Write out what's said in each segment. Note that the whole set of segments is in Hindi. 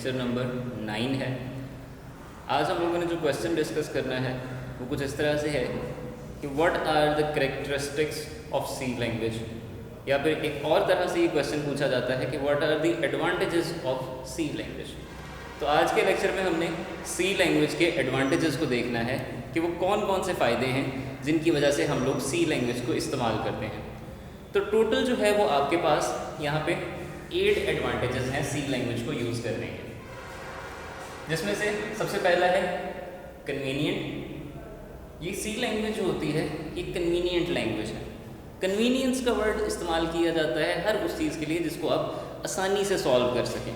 लेक्चर नंबर 9 है। आज हम लोगों ने जो क्वेश्चन डिस्कस करना है वो कुछ इस तरह से है कि what are the characteristics of C language, या फिर एक और तरह से ये क्वेश्चन पूछा जाता है कि what are the advantages of C language. तो आज के लेक्चर में हमने सी लैंग्वेज के एडवांटेजेस को देखना है कि वो कौन कौन से फ़ायदे हैं जिनकी वजह से हम लोग सी लैंग्वेज को इस्तेमाल करते हैं। तो टोटल जो है वो आपके पास यहाँ पे 8 एडवांटेजेस हैं सी लैंग्वेज को यूज़ करने के, जिसमें से सबसे पहला है कन्वीनियंट। ये सी लैंग्वेज जो होती है ये कन्वीनियंट लैंग्वेज है। कन्वीनियंस का वर्ड इस्तेमाल किया जाता है हर उस चीज़ के लिए जिसको आप आसानी से सॉल्व कर सकें।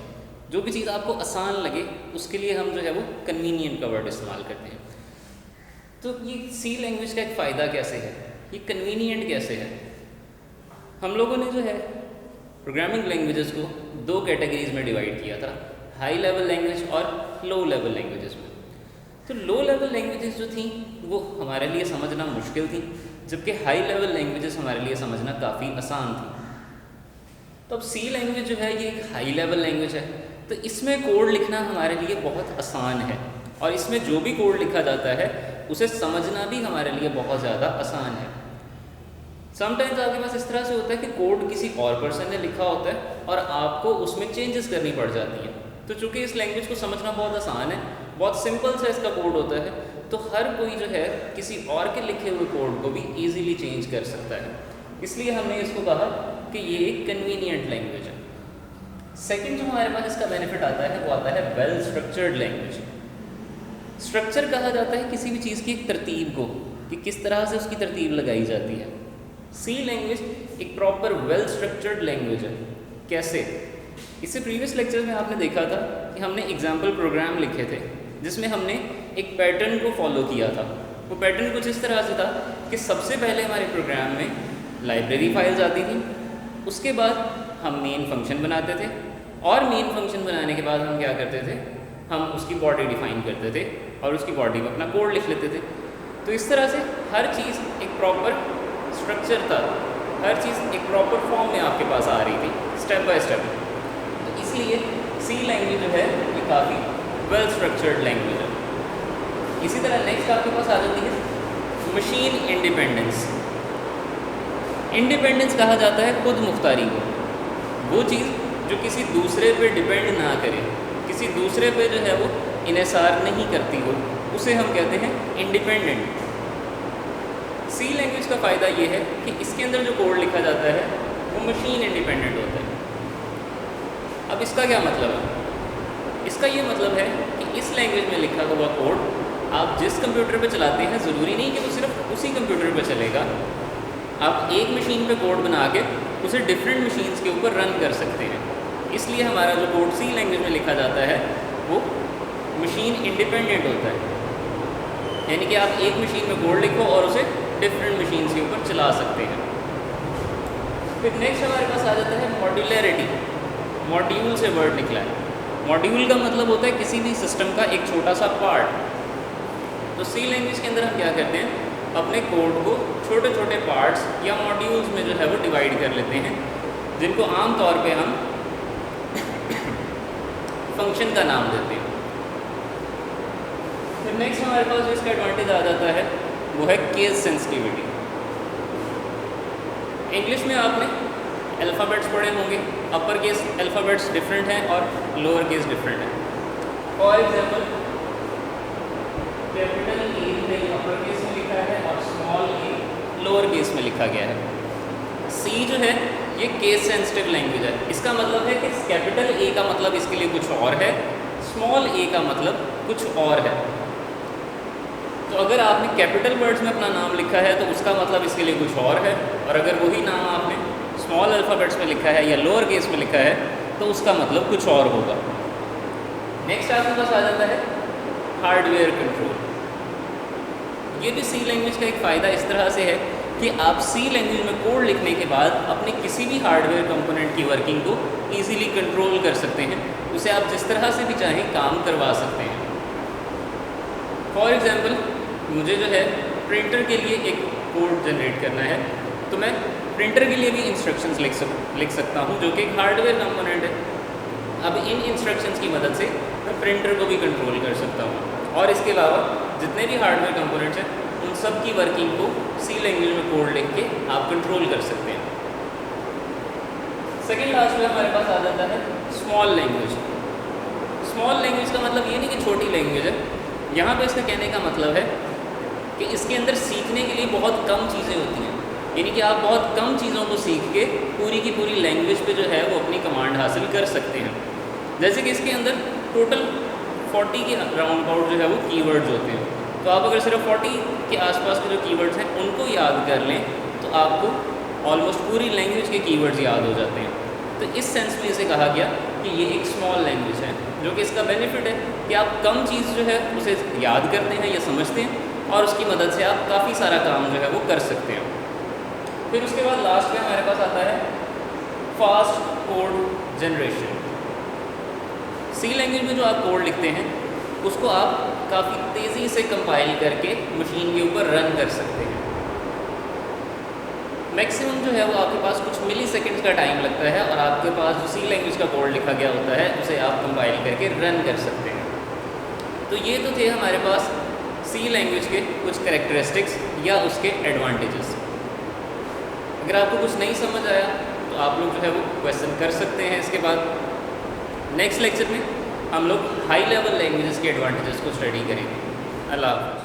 जो भी चीज़ आपको आसान लगे उसके लिए हम जो है वो कन्वीनियंट का वर्ड इस्तेमाल करते हैं। तो ये सी लैंग्वेज का एक फ़ायदा कैसे है, ये कन्वीनियंट कैसे है। हम लोगों ने जो है प्रोग्रामिंग लैंग्वेजेस को 2 कैटेगरीज में डिवाइड किया था, हाई लेवल लैंग्वेज और लो लेवल लैंग्वेजेस में। तो लो लेवल लैंग्वेजेस जो थी वो हमारे लिए समझना मुश्किल थी, जबकि हाई लेवल लैंग्वेजेस हमारे लिए समझना काफ़ी आसान थी। तो अब सी लैंग्वेज जो है ये एक हाई लेवल लैंग्वेज है, तो इसमें कोड लिखना हमारे लिए बहुत आसान है और इसमें जो भी कोड लिखा जाता है उसे समझना भी हमारे लिए बहुत ज़्यादा आसान है। समटाइम्स आपके पास इस तरह से होता है कि कोड किसी और पर्सन ने लिखा होता है और आपको उसमें चेंजेस करनी पड़ जाती हैं। तो चूँकि इस लैंग्वेज को समझना बहुत आसान है, बहुत सिंपल सा इसका कोड होता है, तो हर कोई जो है किसी और के लिखे हुए कोड को भी ईजीली चेंज कर सकता है। इसलिए हमने इसको कहा कि ये एक कन्वीनियंट लैंग्वेज है। सेकेंड जो हमारे पास इसका बेनिफिट आता है वो आता है वेल स्ट्रक्चर्ड लैंग्वेज। स्ट्रक्चर कहा जाता है किसी भी चीज़ की एक तरतीब को, कि किस तरह से उसकी तरतीब लगाई जाती है। सी लैंग्वेज एक प्रॉपर वेल स्ट्रक्चर्ड लैंग्वेज है। कैसे? इससे प्रीवियस लेक्चर में आपने देखा था कि हमने एग्जाम्पल प्रोग्राम लिखे थे जिसमें हमने एक पैटर्न को फॉलो किया था। वो पैटर्न कुछ इस तरह से था कि सबसे पहले हमारे प्रोग्राम में लाइब्रेरी फाइल्स आती थी, उसके बाद हम मेन फंक्शन बनाते थे और मेन फंक्शन बनाने के बाद हम क्या करते थे, हम उसकी बॉडी डिफाइन करते थे और उसकी बॉडी में अपना कोड लिख लेते थे। तो इस तरह से हर चीज़ एक प्रॉपर स्ट्रक्चर था, हर चीज़ एक प्रॉपर फॉर्म में आपके पास आ रही थी स्टेप बाय स्टेप। तो इसलिए सी लैंग्वेज जो है ये काफ़ी वेल स्ट्रक्चर्ड लैंग्वेज है। इसी तरह नेक्स्ट आपके पास आ जाती है मशीन इंडिपेंडेंस। इंडिपेंडेंस कहा जाता है खुद मुख्तारी को, वो चीज़ जो किसी दूसरे पे डिपेंड ना करे, किसी दूसरे पे जो है वो इन्हिसार नहीं करती हो, उसे हम कहते हैं इंडिपेंडेंट। सी लैंग्वेज का फ़ायदा ये है कि इसके अंदर जो कोड लिखा जाता है वो मशीन इंडिपेंडेंट होता है। अब इसका क्या मतलब है? इसका ये मतलब है कि इस लैंग्वेज में लिखा हुआ कोड आप जिस कंप्यूटर पे चलाते हैं ज़रूरी नहीं कि वो सिर्फ उसी कंप्यूटर पे चलेगा। आप एक मशीन पे कोड बना के उसे डिफरेंट मशीन्स के ऊपर रन कर सकते हैं। इसलिए हमारा जो कोड सी लैंग्वेज में लिखा जाता है वो मशीन इंडिपेंडेंट होता है, यानी कि आप एक मशीन में कोड लिखो और उसे डिफरेंट मशीन्स के ऊपर चला सकते हैं। फिर नेक्स्ट हमारे पास आ जाता है मॉड्यूलरिटी। मॉड्यूल से वर्ड निकला है। मॉड्यूल का मतलब होता है किसी भी सिस्टम का एक छोटा सा पार्ट। तो सी लैंग्वेज के अंदर हम क्या करते हैं, अपने कोड को छोटे छोटे पार्ट्स या मॉड्यूल्स में जो है वो डिवाइड कर लेते हैं, जिनको आम तौर पे हम फंक्शन का नाम देते हैं। फिर नेक्स्ट हमारे पास जो इसका एडवांटेज आ जाता है वो है केस सेंसिटिविटी। इंग्लिश में आपने अल्फ़ाबेट्स पढ़े होंगे, अपर केस अल्फ़ाबेट्स डिफरेंट हैं और लोअर केस डिफरेंट हैं। For example capital A upper case में लिखा है और स्मॉल ए लोअर केस में लिखा गया है। सी जो है ये केस सेंसिटिव लैंग्वेज है। इसका मतलब है कि कैपिटल ए का मतलब इसके लिए कुछ और है, स्मॉल ए का मतलब कुछ और है। तो अगर आपने कैपिटल वर्ड्स में अपना नाम लिखा है तो उसका मतलब इसके लिए कुछ और है, और अगर वही नाम आपने स्मॉल अल्फ़ाबेट्स में लिखा है या लोअर केस में लिखा है तो उसका मतलब कुछ और होगा। नेक्स्ट आपके पास आ जाता है हार्डवेयर कंट्रोल। ये भी सी लैंग्वेज का एक फ़ायदा इस तरह से है कि आप सी लैंग्वेज में कोड लिखने के बाद अपने किसी भी हार्डवेयर कंपोनेंट की वर्किंग को ईज़िली कंट्रोल कर सकते हैं, उसे आप जिस तरह से भी चाहें काम करवा सकते हैं। फॉर एग्ज़ाम्पल मुझे जो है प्रिंटर के लिए एक कोड जनरेट करना है, तो मैं प्रिंटर के लिए भी इंस्ट्रक्शंस लिख सकता हूँ जो कि एक हार्डवेयर कंपोनेंट है। अब इन इंस्ट्रक्शंस की मदद से मैं प्रिंटर को भी कंट्रोल कर सकता हूँ। और इसके अलावा जितने भी हार्डवेयर कंपोनेंट्स हैं उन सब की वर्किंग को सी लैंग्वेज में कोड लिख के आप कंट्रोल कर सकते हैं। सेकेंड लास्ट में हमारे पास आ जाता है स्मॉल लैंग्वेज। स्मॉल लैंग्वेज का मतलब ये नहीं कि छोटी लैंग्वेज है, यहाँ पे इसका कहने का मतलब है कि इसके अंदर सीखने के लिए बहुत कम चीज़ें होती हैं, यानी कि आप बहुत कम चीज़ों को सीख के पूरी की पूरी लैंग्वेज पे जो है वो अपनी कमांड हासिल कर सकते हैं। जैसे कि इसके अंदर टोटल 40 के राउंड अबाउट जो है वो कीवर्ड्स होते हैं, तो आप अगर सिर्फ 40 के आसपास के जो कीवर्ड्स हैं उनको याद कर लें तो आपको ऑलमोस्ट पूरी लैंग्वेज के कीवर्ड्स याद हो जाते हैं। तो इस सेंस में इसे कहा गया कि ये एक स्मॉल लैंग्वेज है, जो कि इसका बेनिफिट है कि आप कम चीज़ जो है उसे याद करते हैं या समझते हैं और उसकी मदद से आप काफ़ी सारा काम जो है वो कर सकते हैं। फिर उसके बाद लास्ट में हमारे पास आता है फास्ट कोड जनरेशन। सी लैंग्वेज में जो आप कोड लिखते हैं उसको आप काफ़ी तेज़ी से कंपाइल करके मशीन के ऊपर रन कर सकते हैं। मैक्सिमम जो है वो आपके पास कुछ मिली सेकेंड्स का टाइम लगता है और आपके पास जो सी लैंग्वेज का कोड लिखा गया होता है उसे आप कंपाइल करके रन कर सकते हैं। तो ये तो थे हमारे पास सी लैंग्वेज के कुछ कैरेक्टरिस्टिक्स या उसके एडवांटेजेस। अगर आपको कुछ नहीं समझ आया तो आप लोग जो है वो क्वेश्चन कर सकते हैं। इसके बाद नेक्स्ट लेक्चर में हम लोग हाई लेवल लैंग्वेजेस के एडवांटेजेस को स्टडी करेंगे। अल्लाह हाफ़िज़।